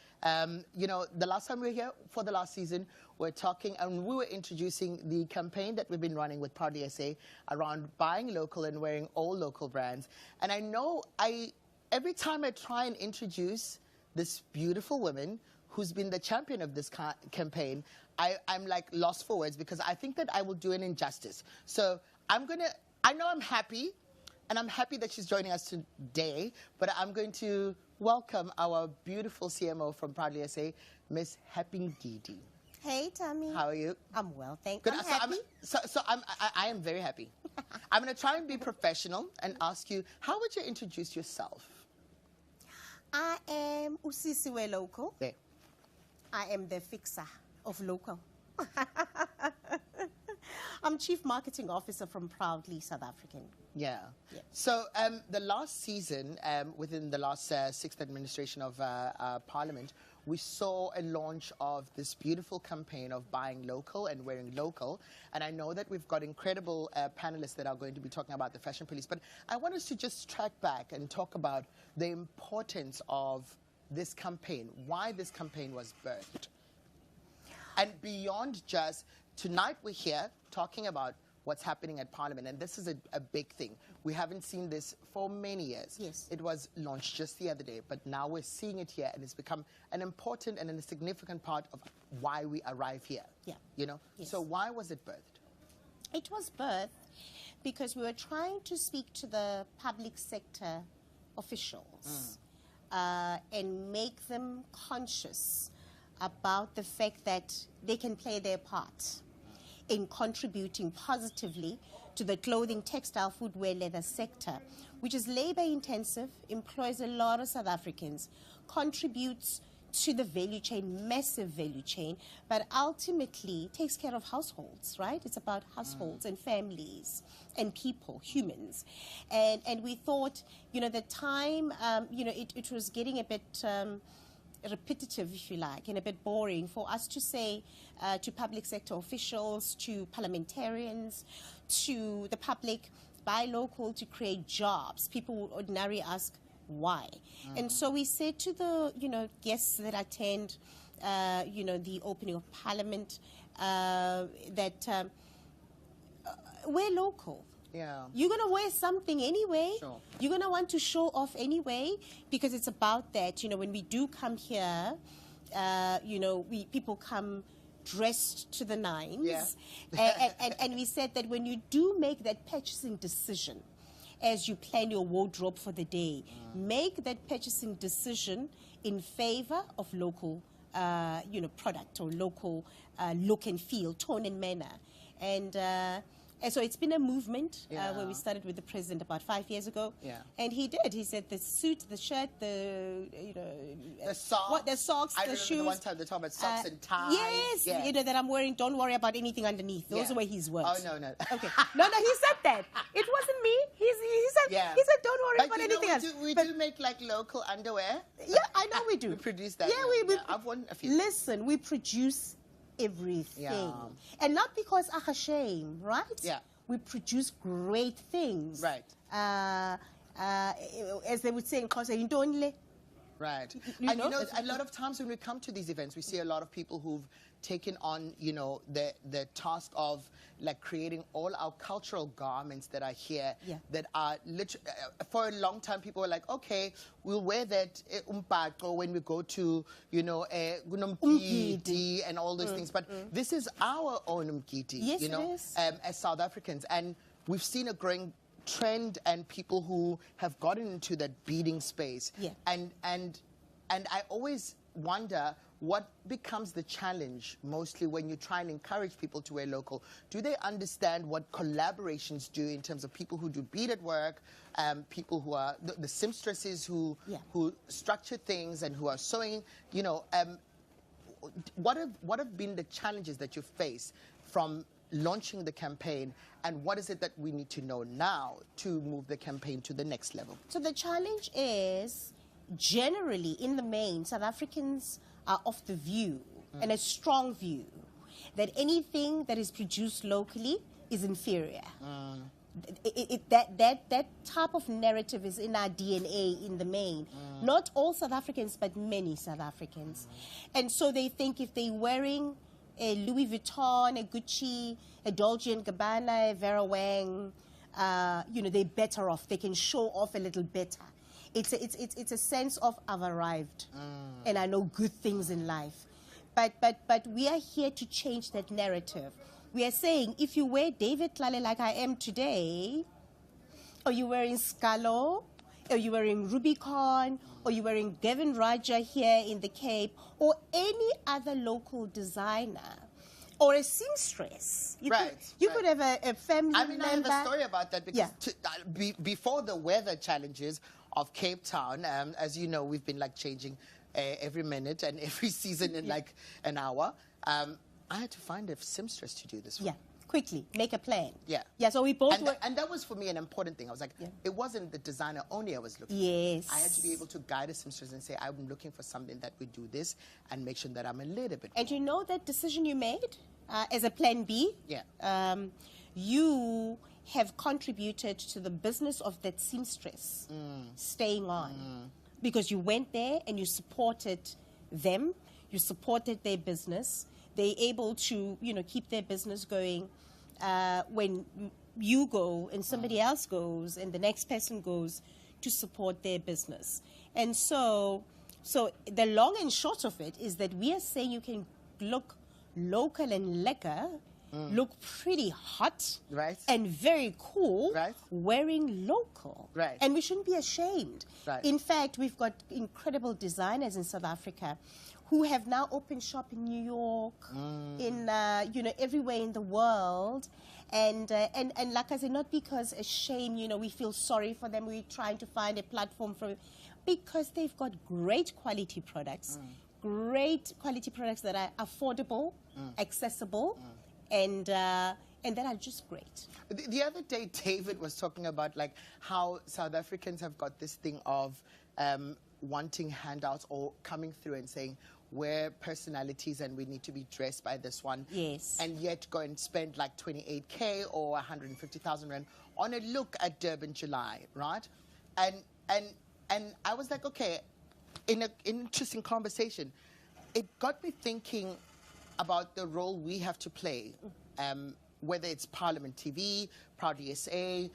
You know, the last time we were here for the last season, we're talking and we were introducing the campaign that we've been running with Proudly SA around buying local and wearing all local brands. And I know every time I try and introduce this beautiful woman who's been the champion of this campaign, I'm like lost for words, because I think that I will do an injustice. So I know I'm happy, and I'm happy that she's joining us today, but I'm going to welcome our beautiful CMO from Proudly SA, Miss Happy Didi. Hey, Tammy. How are you? I'm well, thank you. I'm happy. I am very happy. I'm going to try and be professional and ask you, how would you introduce yourself? I am Usisiwe Local. There. I am the fixer of local. I'm Chief Marketing Officer from Proudly South African. Yeah. So the last season, within the last 6th administration of Parliament, we saw a launch of this beautiful campaign of buying local and wearing local. And I know that we've got incredible panelists that are going to be talking about the fashion police. But I want us to just track back and talk about the importance of this campaign, why this campaign was birthed. And beyond just, tonight we're here talking about what's happening at Parliament, and this is a big thing. We haven't seen this for many years. Yes. It was launched just the other day, but now we're seeing it here, and it's become an important and a significant part of why we arrive here. Yeah. You know? Yes. So why was it birthed? It was birthed because we were trying to speak to the public sector officials and make them conscious about the fact that they can play their part in contributing positively to the clothing, textile, footwear, leather sector, which is labor-intensive, employs a lot of South Africans, contributes to the value chain, massive value chain, but ultimately takes care of households, right? It's about households and families and people, humans. And we thought, you know, the time, you know, it was getting a bit repetitive, if you like, and a bit boring for us to say to public sector officials, to parliamentarians, to the public, buy local to create jobs. People would ordinarily ask, why? And so we said to the, you know, guests that attend, you know, the opening of Parliament, that we're local. Yeah. You're going to wear something anyway. Sure. You're going to want to show off anyway, because it's about that. You know, when we do come here, you know, people come dressed to the nines. Yeah. and we said that when you do make that purchasing decision, as you plan your wardrobe for the day, make that purchasing decision in favor of local, you know, product or local look and feel, tone and manner. And so it's been a movement where we started with the president about 5 years ago. Yeah. And he did. He said the suit, the shirt, the socks, the shoes. The one time they talk about socks and ties. Yes, Yeah. that I'm wearing. Don't worry about anything underneath. Those are where his words. Oh no. Okay. No, he said that. It wasn't me. He said. Yeah. He said, don't worry But about you know, anything else. We do make like local underwear. Yeah, I know we do. We produce that. Yeah, I've won a few. Listen, we produce everything. Yeah. And not because of a shame, right? Yeah. We produce great things. Right. As they would say in Xhosa, yintoni le? Right. You And know? a lot of times when we come to these events, we see a lot of people who've taken on, the task of like creating all our cultural garments that are here that are literally, for a long time people were like, okay, we'll wear that umbhaqo when we go to, umgidi and all those things. But this is our own umgidi, Yes, it is. As South Africans. And we've seen a growing trend and people who have gotten into that beading space. Yeah. And I always wonder what becomes the challenge mostly when you try and encourage people to wear local. Do they understand what collaborations do in terms of people who do beaded work, people who are the seamstresses who structure things and who are sewing, what have been the challenges that you face from launching the campaign, and what is it that we need to know now to move the campaign to the next level? So the challenge is, generally, in the main, South Africans are of the view, and a strong view, that anything that is produced locally is inferior. That type of narrative is in our DNA in the main. Not all South Africans, but many South Africans. And so they think if they're wearing a Louis Vuitton, a Gucci, a Dolce & Gabbana, a Vera Wang, they're better off. They can show off a little better. It's a sense of I've arrived and I know good things in life. But we are here to change that narrative. We are saying if you wear David Tlale like I am today, or you're wearing Scalo, or you're wearing Rubicon, or you're wearing Devin Raja here in the Cape, or any other local designer, or a seamstress. You could have a family member. I have a story about that because before the weather challenges of Cape Town, as you know, we've been like changing every minute and every season in like an hour. I had to find a seamstress to do this for me. Quickly, make a plan. Yeah. So we both and that was for me an important thing. I was like, it wasn't the designer only I was looking for. I had to be able to guide a seamstress and say, I'm looking for something that would do this and make sure that I'm a little bit. And you know that decision you made as a plan B? You have contributed to the business of that seamstress staying on. Because you went there and you supported them, you supported their business. They're able to, keep their business going when you go and somebody else goes and the next person goes to support their business. And so the long and short of it is that we are saying you can look local and lekker, look pretty hot and very cool wearing local. And we shouldn't be ashamed. In fact, we've got incredible designers in South Africa who have now opened shop in New York, in everywhere in the world, and like I said, not because a shame, we feel sorry for them. We're trying to find a platform for, because they've got great quality products, great quality products that are affordable, accessible, and that are just great. The other day, David was talking about like how South Africans have got this thing of wanting handouts or coming through and saying, we're personalities and we need to be dressed by this one. Yes. And yet go and spend like 28K or 150,000 Rand on a look at Durban July, right? And I was like, okay, in an interesting conversation, it got me thinking about the role we have to play, whether it's Parliament TV, Proudly SA,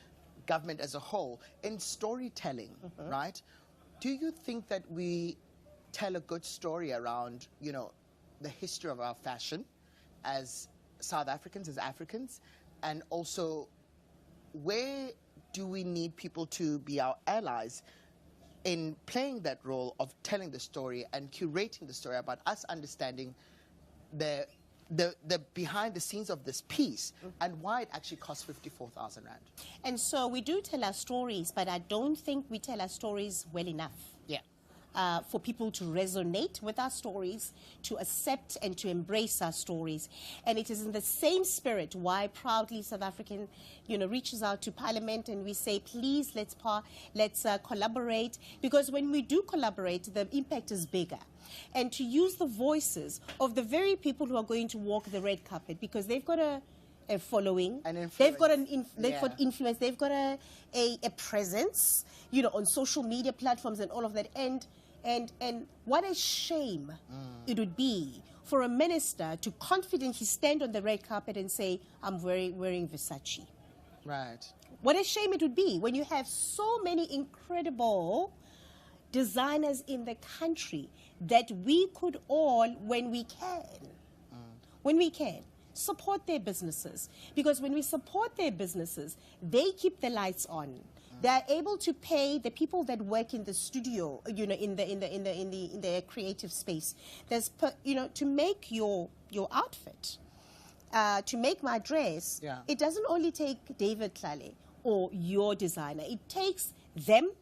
government as a whole, in storytelling, right? Do you think that we tell a good story around, the history of our fashion as South Africans, as Africans, and also where do we need people to be our allies in playing that role of telling the story and curating the story about us understanding the the behind the scenes of this piece and why it actually costs 54,000 rand. And so we do tell our stories, but I don't think we tell our stories well enough. Yeah. For people to resonate with our stories, to accept and to embrace our stories. And it is in the same spirit why Proudly South African, reaches out to Parliament and we say, please, let's collaborate. Because when we do collaborate, the impact is bigger. And to use the voices of the very people who are going to walk the red carpet, because they've got a following, they've got influence, they've got a presence, on social media platforms and all of that. And what a shame it would be for a minister to confidently stand on the red carpet and say, I'm wearing Versace. Right. What a shame it would be when you have so many incredible designers in the country that we could all, when we can, support their businesses. Because when we support their businesses, they keep the lights on. They're able to pay the people that work in the studio, in the creative space. There's, to make your outfit, to make my dress. Yeah. It doesn't only take David Tlale or your designer. It takes them.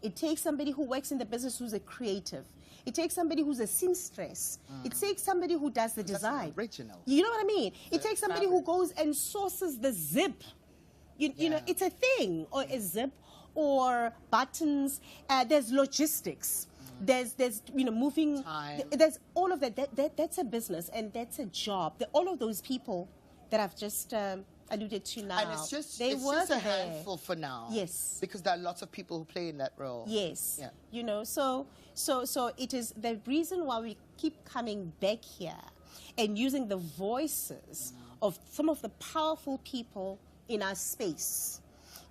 It takes somebody who works in the business who's a creative. It takes somebody who's a seamstress. It takes somebody who does the design. Original. You know what I mean? It takes somebody who goes and sources the zip. You know, it's a thing, or a zip, or buttons. There's logistics. There's moving. Time. There's all of that. That's a business and that's a job. All of those people that I've just alluded to now. And it's just a handful for now. Yes. Because there are lots of people who play in that role. Yes. Yeah. So it is the reason why we keep coming back here and using the voices of some of the powerful people in our space,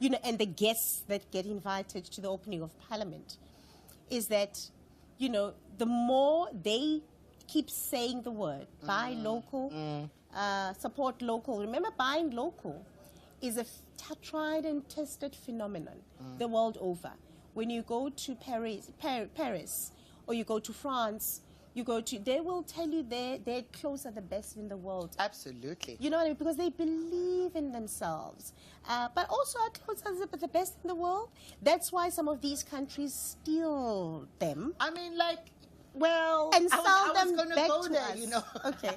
and the guests that get invited to the opening of Parliament, is that, the more they keep saying the word, buy local, support local. Remember, buying local is a tried and tested phenomenon the world over. When you go to Paris, or you go to France, they will tell you their clothes are the best in the world. Absolutely. You know what I mean? Because they believe in themselves. But also our clothes are the best in the world. That's why some of these countries steal them. I mean, and sell them back go to there, us. Okay.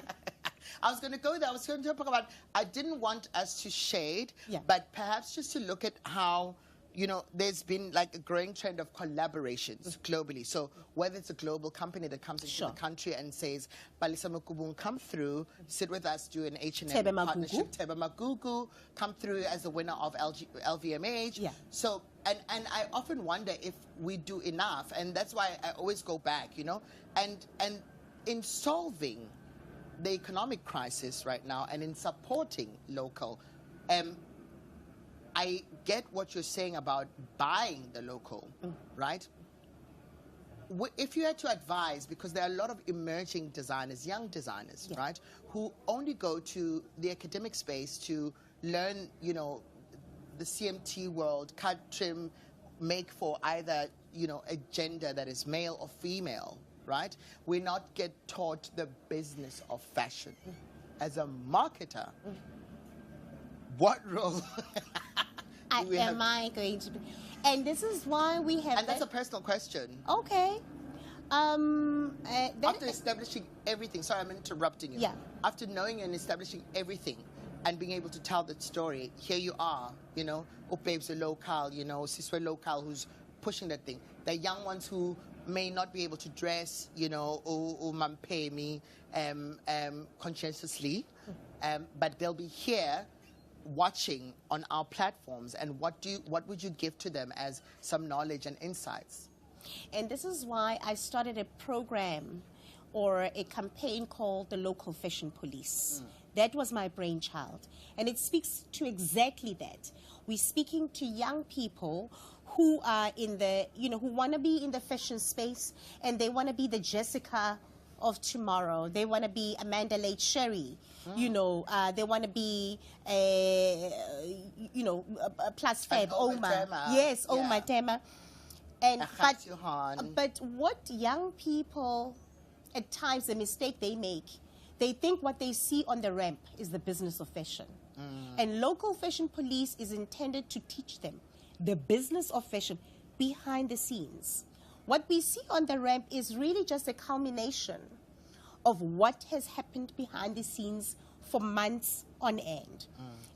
I was going to go there. I was going to talk about, I didn't want us to shade, but perhaps just to look at how, there's been a growing trend of collaborations globally. So whether it's a global company that comes into the country and says, Balisa Mukubun, come through, sit with us, do an H&M partnership. Teba Magugu, come through as the winner of LVMH. Yeah. So, and I often wonder if we do enough, and that's why I always go back, and in solving the economic crisis right now and in supporting local, I get what you're saying about buying the local, right? If you had to advise, because there are a lot of emerging designers, young designers, right, who only go to the academic space to learn, the CMT world, cut, trim, make for either, a gender that is male or female, right? We not get taught the business of fashion. As a marketer, what role am I going to be? And this is why we have. And that's a personal question. Okay. After establishing everything, sorry, I'm interrupting you. Yeah. After knowing and establishing everything and being able to tell that story, here you are, Upeb's a local, Siswe local who's pushing that thing. The young ones who may not be able to dress, or pay me conscientiously, but they'll be here watching on our platforms. And what would you give to them as some knowledge and insights? And this is why I started a program or a campaign called the Local Fashion Police. That was my brainchild. And it speaks to exactly that. We're speaking to young people who are in the, who want to be in the fashion space, and they want to be the Jessica of tomorrow. They want to be Amanda Lake Sherry. They want to be a plus fab Oma. Yes, Oma Tema. And but what young people, at times the mistake they make, They think what they see on the ramp is the business of fashion. And local fashion police is intended to teach them the business of fashion behind the scenes. What we see on the ramp is really just a culmination of what has happened behind the scenes for months on end.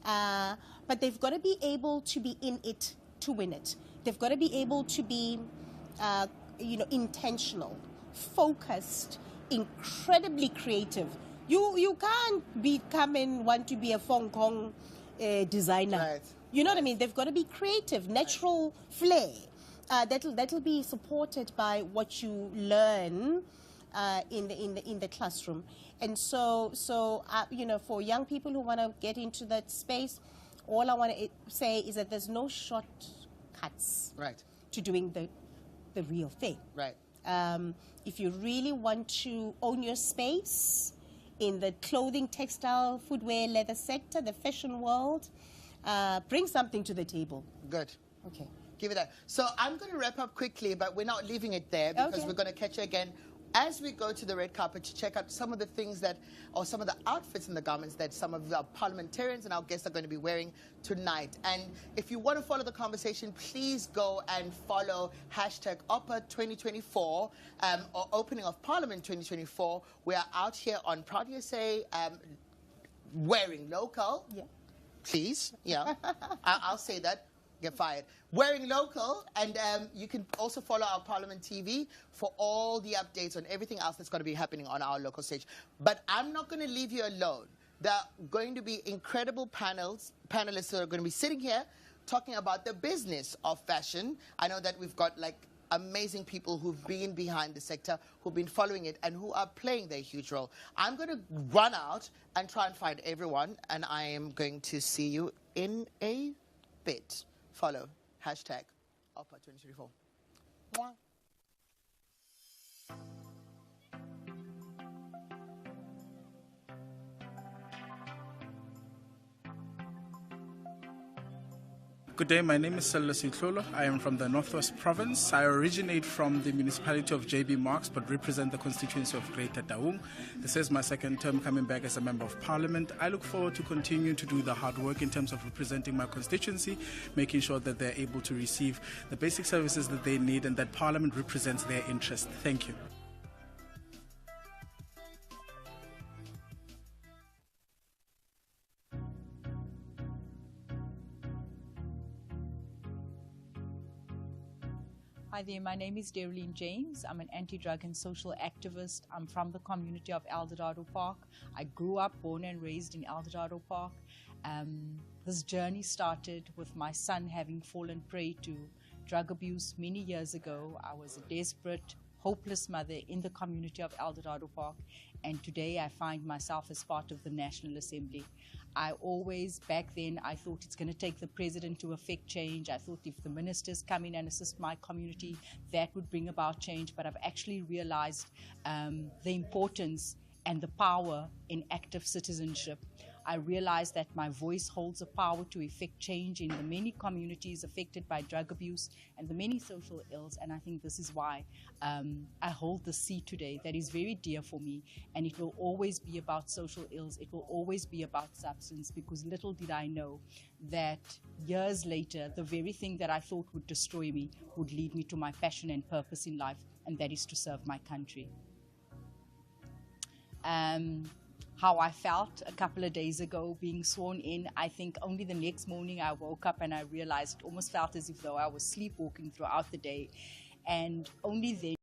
But they've got to be able to be in it to win it. They've got to be able to be, intentional, focused, incredibly creative. You can't come and want to be a Hong Kong designer. Right. You know what I mean? They've got to be creative, natural flair. That'll be supported by what you learn in the classroom. And so for young people who want to get into that space, all I want to say is that there's no shortcuts to doing the real thing. Right. If you really want to own your space in the clothing, textile, footwear, leather sector, the fashion world, bring something to the table. Good. Okay. Give it that. So I'm going to wrap up quickly, but we're not leaving it there because we're going to catch you again as we go to the red carpet to check out some of the things or some of the outfits and the garments that some of our parliamentarians and our guests are going to be wearing tonight. And if you want to follow the conversation, please go and follow hashtag OPPA 2024 or Opening of Parliament 2024. We are out here on Proud USA wearing local. Yeah. Please. Yeah. I'll say that. Get fired. Wearing local, and you can also follow our Parliament TV for all the updates on everything else that's going to be happening on our local stage. But I'm not going to leave you alone. There are going to be incredible panelists that are going to be sitting here talking about the business of fashion. I know that we've got amazing people who've been behind the sector, who've been following it, and who are playing their huge role. I'm going to run out and try and find everyone, and I am going to see you in a bit. Follow hashtag OPPA 2024. Mwah. Good day, my name is Symbolism. I am from the Northwest Province. I originate from the municipality of JB Marks but represent the constituency of Greater Taung. This is my second term coming back as a Member of Parliament. I look forward to continuing to do the hard work in terms of representing my constituency, making sure that they're able to receive the basic services that they need and that Parliament represents their interests. Thank you. Hi there, my name is Darylene James. I'm an anti-drug and social activist. I'm from the community of Eldorado Park. I grew up, born and raised in Eldorado Park. This journey started with my son having fallen prey to drug abuse many years ago. I was a desperate, hopeless mother in the community of Eldorado Park, and today I find myself as part of the National Assembly. I always, back then, I thought it's going to take the president to effect change. I thought if the ministers come in and assist my community, that would bring about change. But I've actually realized the importance and the power in active citizenship. I realize that my voice holds a power to effect change in the many communities affected by drug abuse and the many social ills, and I think this is why I hold the seat today that is very dear for me, and it will always be about social ills. It will always be about substance, because little did I know that years later, the very thing that I thought would destroy me would lead me to my passion and purpose in life, and that is to serve my country. How I felt a couple of days ago being sworn in, I think only the next morning I woke up and I realized it almost felt as if though I was sleepwalking throughout the day, and only then